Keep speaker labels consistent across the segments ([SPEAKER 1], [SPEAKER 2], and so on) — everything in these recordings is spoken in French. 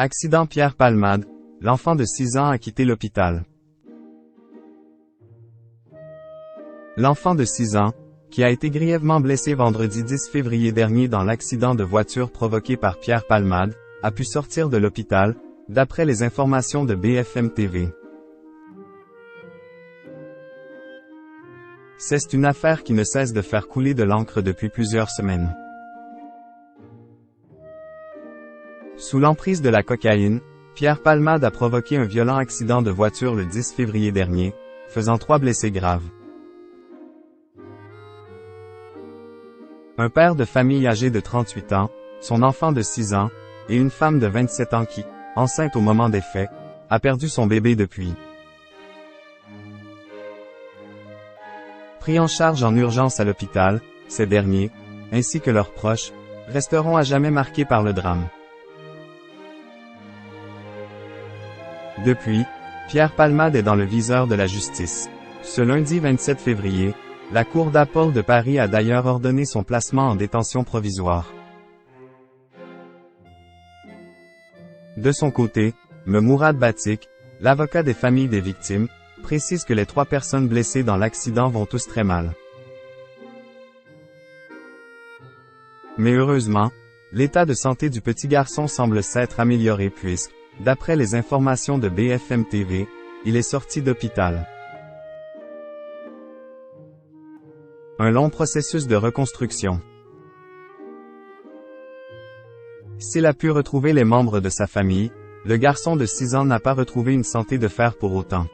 [SPEAKER 1] Accident Pierre Palmade, l'enfant de 6 ans a quitté l'hôpital. L'enfant de 6 ans, qui a été grièvement blessé vendredi 10 février dernier dans l'accident de voiture provoqué par Pierre Palmade, a pu sortir de l'hôpital, d'après les informations de BFM TV. C'est une affaire qui ne cesse de faire couler de l'encre depuis plusieurs semaines. Sous l'emprise de la cocaïne, Pierre Palmade a provoqué un violent accident de voiture le 10 février dernier, faisant 3 blessés graves. Un père de famille âgé de 38 ans, son enfant de 6 ans, et une femme de 27 ans qui, enceinte au moment des faits, a perdu son bébé depuis. Pris en charge en urgence à l'hôpital, ces derniers, ainsi que leurs proches, resteront à jamais marqués par le drame. Depuis, Pierre Palmade est dans le viseur de la justice. Ce lundi 27 février, la Cour d'appel de Paris a d'ailleurs ordonné son placement en détention provisoire. De son côté, Mourad Batik, l'avocat des familles des victimes, précise que les 3 personnes blessées dans l'accident vont tous très mal. Mais heureusement, l'état de santé du petit garçon semble s'être amélioré puisque, d'après les informations de BFM TV, il est sorti d'hôpital. Un long processus de reconstruction. S'il a pu retrouver les membres de sa famille, le garçon de 6 ans n'a pas retrouvé une santé de fer pour autant.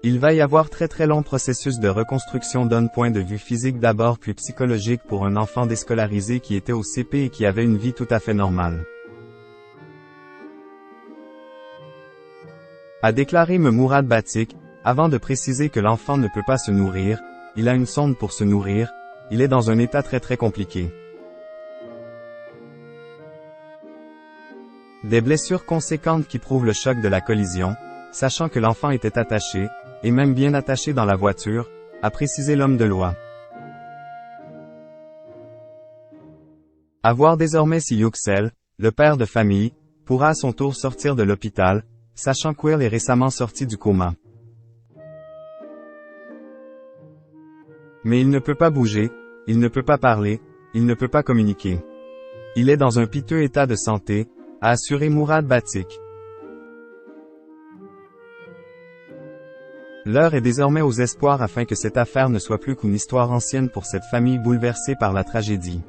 [SPEAKER 1] Il va y avoir très long processus de reconstruction d'un point de vue physique d'abord puis psychologique pour un enfant déscolarisé qui était au CP et qui avait une vie tout à fait normale. A déclaré Mourad Batik, avant de préciser que l'enfant ne peut pas se nourrir, il a une sonde pour se nourrir, il est dans un état très compliqué. Des blessures conséquentes qui prouvent le choc de la collision, sachant que l'enfant était attaché, et même bien attaché dans la voiture, a précisé l'homme de loi. À voir désormais si Yüksel, le père de famille, pourra à son tour sortir de l'hôpital, sachant qu'il est récemment sorti du coma. Mais il ne peut pas bouger, il ne peut pas parler, il ne peut pas communiquer. Il est dans un piteux état de santé, a assuré Mourad Batik. L'heure est désormais aux espoirs afin que cette affaire ne soit plus qu'une histoire ancienne pour cette famille bouleversée par la tragédie.